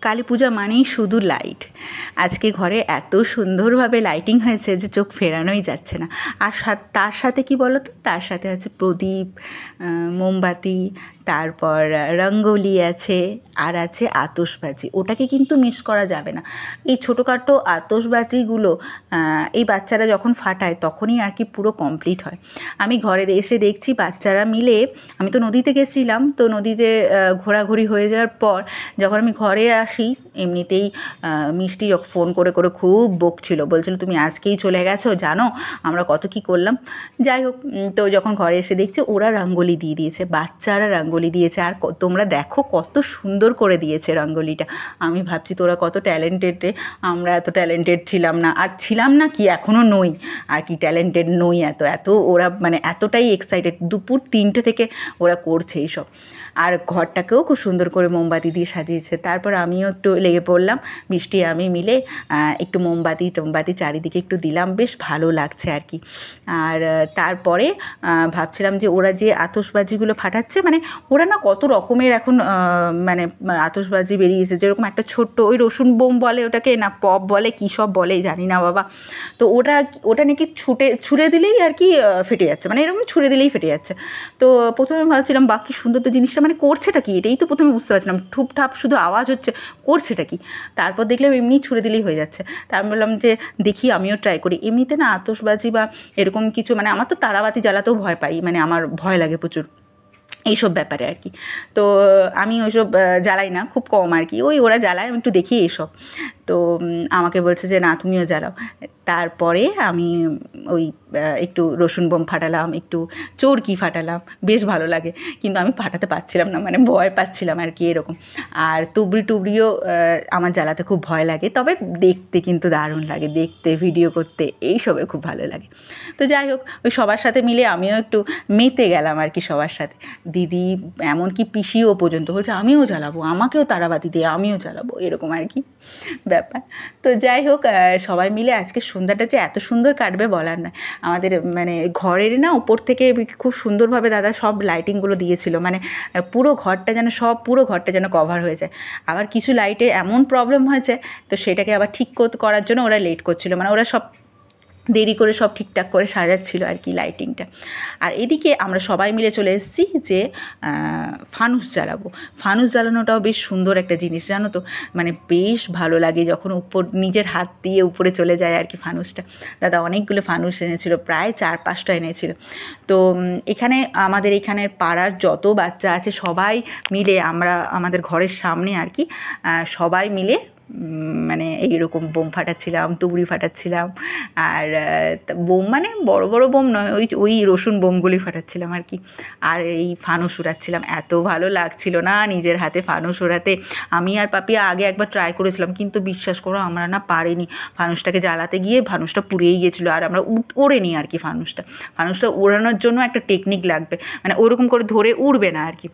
কালী পূজা মানেই শুধু লাইট। আজকে ঘরে এত সুন্দরভাবে লাইটিং হয়েছে যে চোখ ফেরানোই যাচ্ছে না। আর তার সাথে কি বলো তো, তার সাথে আছে প্রদীপ, মোমবাতি, তারপর রঙ্গোলি আছে, আর আছে আতশবাজি। ওটাকে কিন্তু মিস করা যাবে না। এই ছোটোখাটো আতশবাজিগুলো এই বাচ্চারা যখন ফাটায় তখনই আর কি পুরো কমপ্লিট হয়। আমি ঘরে এসে দেখছি বাচ্চারা মিলে, আমি তো নদীতে গেছিলাম, তো নদীতে ঘোরাঘুরি হয়ে যাওয়ার পর যখন আমি ঘরে আসি, এমনিতেই মিষ্টি ফোন করে করে খুব বকছিল, বলছিল তুমি আজকেই চলে গেছো, জানো আমরা কত কী করলাম। যাই হোক, তো যখন ঘরে এসে দেখছি ওরা রঙ্গোলি দিয়ে দিয়েছে, বাচ্চারা রঙ্গোলি দিয়েছে, আর তোমরা দেখো কত সুন্দর করে দিয়েছে রঙ্গোলিটা। আমি ভাবছি তোরা কত ট্যালেন্টেড রে, আমরা এত ট্যালেন্টেড ছিলাম না, আর ছিলাম না কি এখনও নই, আর কি ট্যালেন্টেড নই এত এত ওরা মানে এতটাই এক্সাইটেড, দুপুর 3টে থেকে ওরা করছে এইসব। আর ঘরটাকেও খুব সুন্দর করে মোমবাতি দিয়ে সাজিয়েছে। তারপর আমিও একটু লেগে পড়লাম, মিষ্টি আমি মিলে একটু মোমবাতি চারিদিকে একটু দিলাম, বেশ ভালো লাগছে আর কি। আর তারপরে ভাবছিলাম যে ওরা যে আতশবাজিগুলো ফাটাচ্ছে, মানে ওরা না কত রকমের এখন মানে আতশবাজি বেরিয়েছে, যেরকম একটা ছোট্ট ওই রসুন বোম বলে ওটাকে, না পপ বলে, কী সব বলে জানি না বাবা। তো ওটা নাকি ছুঁড়ে দিলেই আর কি ফেটে যাচ্ছে, মানে এরকম ছুঁড়ে দিলেই ফেটে যাচ্ছে। তো প্রথমে ভাবছিলাম বাকি সুন্দর তো জিনিসটা, মানে করছেটা কি, এটাই তো প্রথমে বুঝতে পারছিলাম, ঠুপঠাপ শুধু আওয়াজ হচ্ছে, করছেটা কি। তারপর দেখলাম এমনি ছুঁড়ে দিলেই হয়ে যাচ্ছে। তা আমি বললাম যে দেখি আমিও ট্রাই করি। এমনিতে না আতশবাজি বা এরকম কিছু, মানে আমার তো তারাবাতি জ্বালাতেও ভয় পাই, মানে আমার ভয় লাগে প্রচুর এইসব ব্যাপারে আর কি। তো আমি ওইসব জ্বালাই না, খুব কম আর কি, ওরা জ্বালায় আমি একটু দেখি এইসব। তো আমাকে বলছে যে না তুমিও জ্বালাও। তারপরে আমি ওই একটু রসুন বোম ফাটালাম, একটু চরকি ফাটালাম, বেশ ভালো লাগে, কিন্তু আমি ফাটাতে পারছিলাম না, মানে ভয় পাচ্ছিলাম আর কি এরকম। আর টুবড়িও আমার জ্বালাতে খুব ভয় লাগে, তবে দেখতে কিন্তু দারুণ লাগে, দেখতে ভিডিও করতে এইসবে খুব ভালো লাগে। তো যাই হোক, ওই সবার সাথে মিলে আমিও একটু মেতে গেলাম আর কি সবার সাথে। দিদি এমনকি পিসিও পর্যন্ত বলছে আমিও জ্বালাবো, আমাকেও তারাবাতি দিয়ে আমিও জ্বালাবো, এরকম আর কি ব্যাপার। তো যাই হোক, সবাই মিলে আজকে সন্ধ্যাটা যে এত সুন্দর কাটবে বলার নয়। আমাদের মানে ঘরের না উপর থেকে খুব সুন্দরভাবে দাদা সব লাইটিংগুলো দিয়েছিল, মানে পুরো ঘরটা যেন কভার হয়ে যায়। আবার কিছু লাইটের এমন প্রবলেম হয়েছে, তো সেটাকে আবার ঠিক করার জন্য ওরা লেট করছিল, মানে ওরা সব দেরি করে সব ঠিকঠাক করে সাজাচ্ছিল আর কি লাইটিংটা। আর এদিকে আমরা সবাই মিলে চলে এসেছি যে ফানুস জ্বালাবো। ফানুস জ্বালানোটাও বেশ সুন্দর একটা জিনিস, জানো তো, মানে বেশ ভালো লাগে যখন নিজের হাত দিয়ে উপরে চলে যায় আর কি ফানুসটা। দাদা অনেকগুলো ফানুস এনেছিল, প্রায় 4-5টা এনেছিল। তো আমাদের এখানের পাড়ার যত বাচ্চা আছে সবাই মিলে আমরা আমাদের ঘরের সামনে আর কি সবাই মিলে মানে এইরকম বোম ফাটাচ্ছিলাম, তুবড়ি ফাটাচ্ছিলাম। আর বোম মানে বড় বড় বোম নয়, ওই রসুন বোমগুলি ফাটাচ্ছিলাম আর কি। আর এই ফানুস উড়াচ্ছিলাম, এত ভালো লাগছিল না নিজের হাতে ফানুস ওড়াতে। আমি আর পাপি আগে একবার ট্রাই করেছিলাম, কিন্তু বিশ্বাস করো আমরা না পারিনি। ফানুসটাকে জ্বালাতে গিয়ে ফানুসটা পুড়েই গিয়েছিলো, আর আমরা ওড়েনি আর কি ফানুসটা ওড়ানোর জন্য একটা টেকনিক লাগবে, মানে ওরকম করে ধরে উড়বে না আর কি।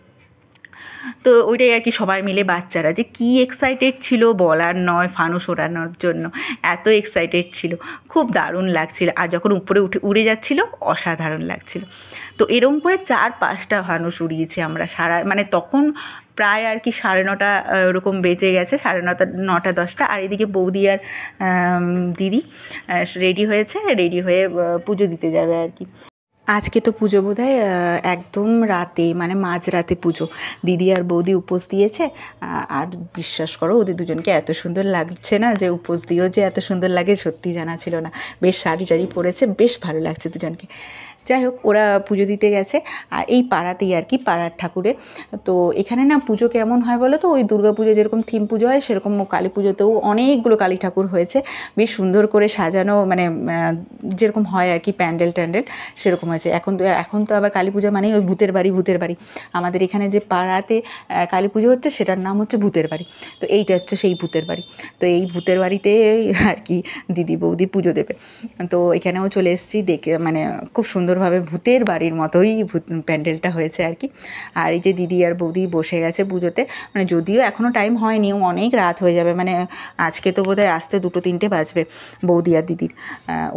তো ওইটাই আর কি, সবাই মিলে বাচ্চারা যে কী এক্সাইটেড ছিল বলার নয়, ফানুস ওড়ানোর জন্য এত এক্সাইটেড ছিল, খুব দারুণ লাগছিল। আর যখন উপরে উড়ে যাচ্ছিল অসাধারণ লাগছিল। তো এরকম করে 4-5টা ফানুস উড়িয়েছি আমরা মানে তখন প্রায় আর কি 9:30 ওরকম বেজে গেছে, 9:30, 9টা 10টা। আর এদিকে বৌদি আর দিদি রেডি হয়ে পুজো দিতে যাবে আর কি। আজকে তো পুজো বোধহয় একদম রাতে, মানে মাঝরাতে পুজো। দিদি আর বৌদি উপোস দিয়েছে। আর বিশ্বাস করো ওদের দুজনকে এত সুন্দর লাগছে না, যে উপোস দিয়েও যে এত সুন্দর লাগে সত্যি জানা ছিল না। বেশ শাড়ি টাড়ি পরেছে, বেশ ভালো লাগছে দুজনকে। যাই হোক, ওরা পুজো দিতে গেছে আর এই পাড়াতেই আর কি, পাড়ার ঠাকুরে। তো এখানে না পুজো কেমন হয় বলো তো, ওই দুর্গা পুজো যেরকম থিম পুজো হয় সেরকম কালী পুজোতেও অনেকগুলো কালী ঠাকুর হয়েছে, বেশ সুন্দর করে সাজানো, মানে যেরকম হয় আর কি প্যান্ডেল সেরকম হয়েছে। এখন তো আবার কালী পূজা মানেই ওই ভূতের বাড়ি। আমাদের এখানে যে পাড়াতে কালী পুজো হচ্ছে সেটার নাম হচ্ছে ভূতের বাড়ি। তো এইটা হচ্ছে সেই ভূতের বাড়ি। তো এই ভূতের বাড়িতে আর কি দিদি বৌদি পুজো দেবে। তো এখানেও চলে এসেছি, দেখে মানে খুব সুন্দর সুন্দরভাবে ভূতের বাড়ির মতোই প্যান্ডেলটা হয়েছে আর কি। আর এই যে দিদি আর বৌদি বসে গেছে পুজোতে, মানে যদিও এখনও টাইম হয়নি, অনেক রাত হয়ে যাবে, মানে আজকে তো বোধহয় আসতে 2-3টে বাজবে। বৌদি আর দিদির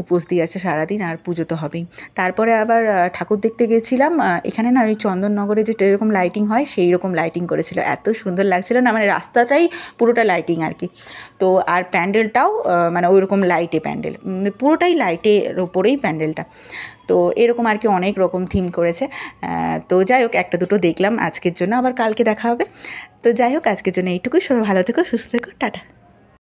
উপোস দিয়ে আছে সারাদিন, আর পুজো তো হবেই। তারপরে আবার ঠাকুর দেখতে গেছিলাম। এখানে না ওই চন্দননগরে যে এরকম লাইটিং হয় সেই রকম লাইটিং করেছিল, এত সুন্দর লাগছিল না, মানে রাস্তাটাই পুরোটা লাইটিং আর কি। তো আর প্যান্ডেলটাও মানে ওই রকম লাইটে প্যান্ডেল, পুরোটাই লাইটের ওপরেই প্যান্ডেলটা। তো এরকম আর কি অনেক রকম থিম করেছে। তো যাই হোক, 1-2 দেখলাম আজকের জন্য, আবার কালকে দেখা হবে। তো যাই হোক, আজকের জন্য এইটুকুই। সবাই ভালো থেকো, সুস্থ থেকো, টাটা।